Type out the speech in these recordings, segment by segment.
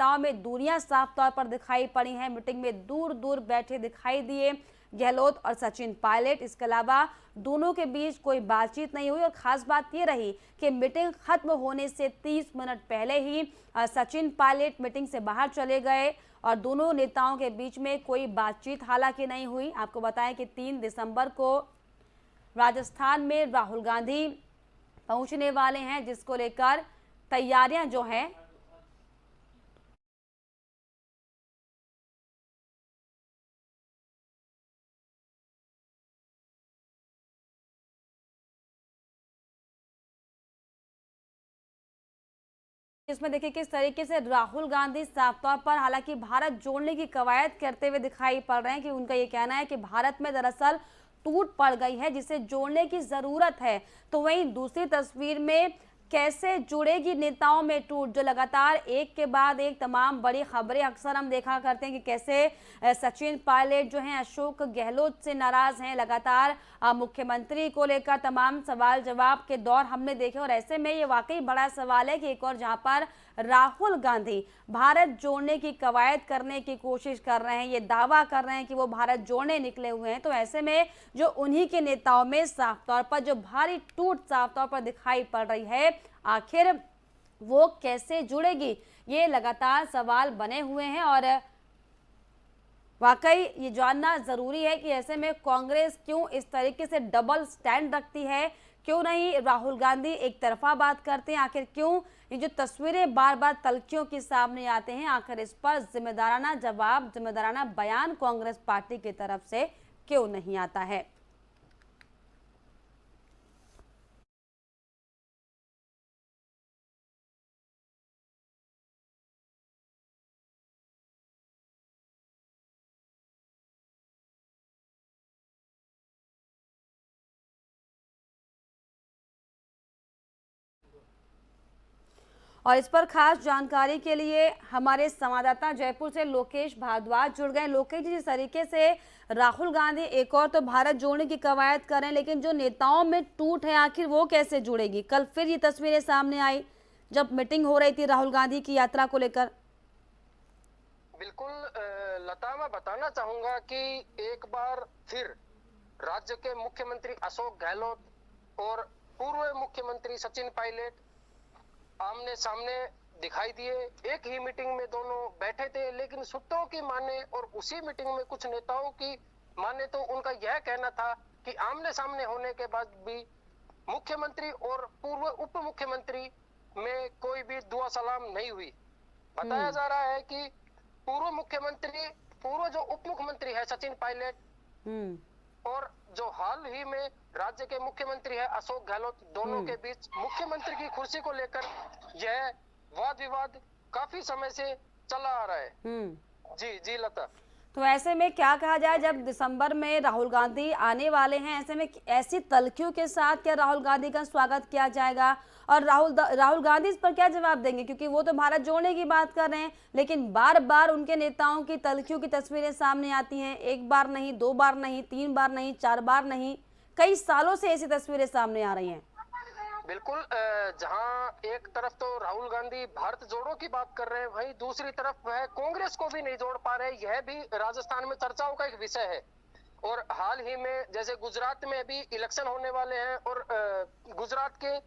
नेताओं में दूरियां साफ तौर पर दिखाई पड़ी हैं। मीटिंग में दूर दूर बैठे दिखाई दिए गहलोत और सचिन पायलट। इसके अलावा दोनों के बीच कोई बातचीत नहीं हुई और खास बात ये रही कि मीटिंग खत्म होने से 30 मिनट पहले ही सचिन पायलट मीटिंग से बाहर चले गए और दोनों नेताओं के बीच में कोई बातचीत हालांकि नहीं हुई। आपको बताएं कि 3 दिसंबर को राजस्थान में राहुल गांधी पहुंचने वाले हैं, जिसको लेकर तैयारियां जो हैं इसमें देखिए किस तरीके से राहुल गांधी साफ तौर पर हालांकि भारत जोड़ने की कवायद करते हुए दिखाई पड़ रहे हैं कि उनका ये कहना है कि भारत में दरअसल टूट पड़ गई है जिसे जोड़ने की जरूरत है। तो वहीं दूसरी तस्वीर में कैसे जुड़ेगी नेताओं में टूट, जो लगातार एक के बाद एक तमाम बड़ी खबरें अक्सर हम देखा करते हैं कि कैसे सचिन पायलट जो हैं अशोक गहलोत से नाराज हैं। लगातार मुख्यमंत्री को लेकर तमाम सवाल जवाब के दौर हमने देखे और ऐसे में ये वाकई बड़ा सवाल है कि एक और जहां पर राहुल गांधी भारत जोड़ने की कवायद करने की कोशिश कर रहे हैं, ये दावा कर रहे हैं कि वो भारत जोड़ने निकले हुए हैं, तो ऐसे में जो उन्हीं के नेताओं में साफ तौर पर जो भारी टूट साफ तौर पर दिखाई पड़ रही है, आखिर वो कैसे जुड़ेगी, ये लगातार सवाल बने हुए हैं। और वाकई ये जानना जरूरी है कि ऐसे में कांग्रेस क्यों इस तरीके से डबल स्टैंड रखती है, क्यों नहीं राहुल गांधी एक तरफा बात करते हैं, आखिर क्यों ये जो तस्वीरें बार बार तल्खियों के सामने आते हैं, आखिर इस पर जिम्मेदाराना जवाब, जिम्मेदाराना बयान कांग्रेस पार्टी की तरफ से क्यों नहीं आता है। और इस पर खास जानकारी के लिए हमारे संवाददाता जयपुर से लोकेश भारद्वाज जुड़ गए। लोकेश जी, जिस तरीके से राहुल गांधी एक और तो भारत जोड़ने की कवायद कर रहे हैं, लेकिन जो नेताओं में टूट है आखिर वो कैसे जुड़ेगी? कल फिर ये तस्वीरें सामने आई जब मीटिंग हो रही थी राहुल गांधी की यात्रा को लेकर। बिल्कुल लता, मैं बताना चाहूंगा कि एक बार फिर राज्य के मुख्यमंत्री अशोक गहलोत और पूर्व मुख्यमंत्री सचिन पायलट आमने सामने दिखाई दिए। एक ही मीटिंग में दोनों बैठे थे, लेकिन सूत्रों की माने और उसी मीटिंग में कुछ नेताओं की माने तो उनका यह कहना था कि आमने सामने होने के बाद भी मुख्यमंत्री और पूर्व उप मुख्यमंत्री में कोई भी दुआ सलाम नहीं हुई। बताया जा रहा है कि पूर्व मुख्यमंत्री, पूर्व जो उप मुख्यमंत्री है सचिन पायलट और जो हाल ही में राज्य के मुख्यमंत्री है अशोक गहलोत, दोनों के बीच मुख्यमंत्री की कुर्सी को लेकर यह वाद विवाद काफी समय से चला आ रहा है। जी जी लता। तो ऐसे में क्या कहा जाए, जब दिसंबर में राहुल गांधी आने वाले हैं, ऐसे में ऐसी तल्खियों के साथ क्या राहुल गांधी का स्वागत किया जाएगा और राहुल गांधी इस पर क्या जवाब देंगे? क्योंकि वो तो भारत जोड़ने की बात कर रहे हैं, लेकिन बार बार उनके नेताओं की तल्खियों की तस्वीरें सामने आती हैं। एक बार नहीं, 2 बार नहीं, 3 बार नहीं, 4 बार नहीं, कई सालों से ऐसी तस्वीरें सामने आ रही हैं। बिल्कुल, जहां एक तरफ तो राहुल गांधी भारत जोड़ो की बात कर रहे हैं, वहीं दूसरी तरफ वह कांग्रेस को भी नहीं जोड़ पा रहे। यह भी राजस्थान में चर्चाओं का एक विषय है। और हाल ही में जैसे गुजरात में भी इलेक्शन होने वाले हैं और गुजरात के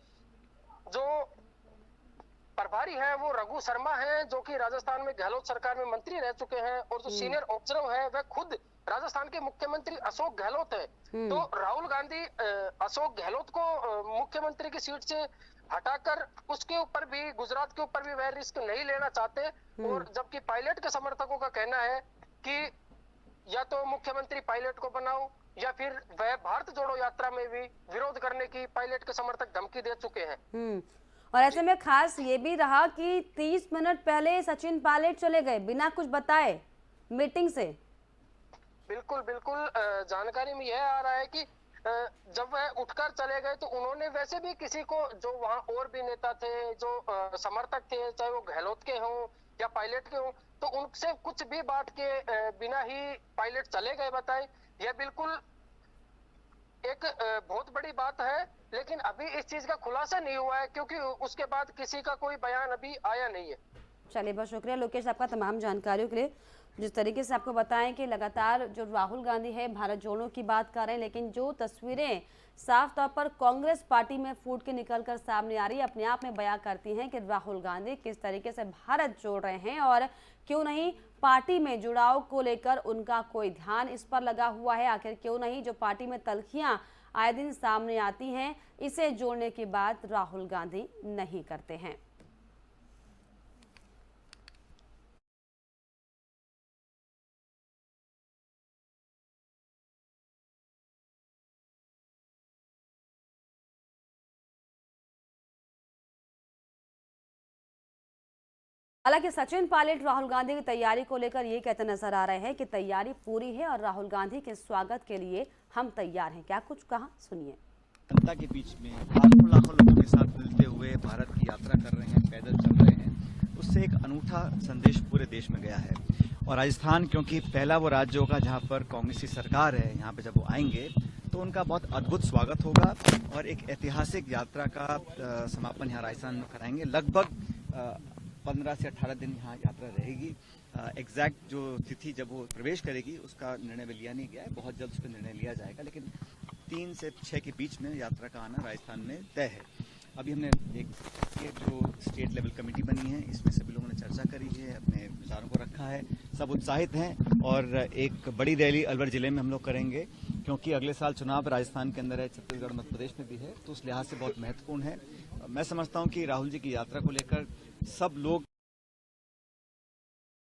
जो प्रभारी है वो रघु शर्मा है, जो कि राजस्थान में गहलोत सरकार में मंत्री रह चुके हैं, और जो सीनियर ऑब्जर्वर है वह खुद राजस्थान के मुख्यमंत्री अशोक गहलोत है। तो राहुल गांधी अशोक गहलोत को मुख्यमंत्री की सीट से हटाकर उसके ऊपर भी, गुजरात के ऊपर भी वह रिस्क नहीं लेना चाहते। और जबकि पायलट के समर्थकों का कहना है कि या तो मुख्यमंत्री पायलट को बनाओ या फिर वह भारत जोड़ो यात्रा में भी विरोध करने की पायलट के समर्थक धमकी दे चुके हैं। और ऐसे में खास ये भी रहा कि 30 मिनट पहले सचिन पायलट चले गए बिना कुछ बताए मीटिंग से। बिल्कुल बिल्कुल, जानकारी में यह आ रहा है कि जब वह उठकर चले गए तो उन्होंने वैसे भी किसी को, जो वहां और भी नेता थे, जो समर्थक थे, चाहे वो गहलोत के हों या पायलट के हों, तो उनसे कुछ भी बात के बिना ही पायलट चले गए बताए। यह बिल्कुल एक बहुत बड़ी बात है, लेकिन अभी इस चीज का खुलासा नहीं हुआ है क्योंकि उसके बाद किसी का कोई बयान अभी आया नहीं है। चलिए, बहुत शुक्रिया लोकेश आपका तमाम जानकारियों के लिए। जिस तरीके से आपको बताएं कि लगातार जो राहुल गांधी है भारत जोड़ों की बात कर रहे हैं, लेकिन जो तस्वीरें साफ तौर पर कांग्रेस पार्टी में फूट के निकलकर सामने आ रही है, अपने आप में बयां करती हैं कि राहुल गांधी किस तरीके से भारत जोड़ रहे हैं और क्यों नहीं पार्टी में जुड़ाव को लेकर उनका कोई ध्यान इस पर लगा हुआ है। आखिर क्यों नहीं जो पार्टी में तल्खियां आए दिन सामने आती हैं, इसे जोड़ने की बात राहुल गांधी नहीं करते हैं। हालांकि सचिन पायलट राहुल गांधी की तैयारी को लेकर ये कहते नजर आ रहे हैं कि तैयारी पूरी है और राहुल गांधी के स्वागत के लिए हम तैयार हैं। क्या कुछ कहा, सुनिए। जनता के बीच में लाखों लाखों लोगों के साथ मिलते हुए भारत की यात्रा कर रहे हैं, पैदल चल रहे हैं, उससे एक अनूठा संदेश पूरे देश में गया है। और राजस्थान क्योंकि पहला वो राज्य होगा जहाँ पर कांग्रेस की सरकार है, यहाँ पे जब वो आएंगे तो उनका बहुत अद्भुत स्वागत होगा और एक ऐतिहासिक यात्रा का समापन यहाँ राजस्थान में कराएंगे। लगभग 15 से 18 दिन यहाँ यात्रा रहेगी। एग्जैक्ट जो तिथि जब वो प्रवेश करेगी उसका निर्णय लिया नहीं गया है, बहुत जल्द उसका निर्णय लिया जाएगा, लेकिन 3 से 6 के बीच में यात्रा का आना राजस्थान में तय है। अभी हमने एक जो स्टेट लेवल कमेटी बनी है, इसमें सभी लोगों ने चर्चा करी है, अपने विचारों को रखा है, सब उत्साहित हैं और एक बड़ी रैली अलवर जिले में हम लोग करेंगे क्योंकि अगले साल चुनाव राजस्थान के अंदर है, छत्तीसगढ़ मध्य प्रदेश में भी है, तो उस लिहाज से बहुत महत्वपूर्ण है। मैं समझता हूं कि राहुल जी की यात्रा को लेकर सब लोग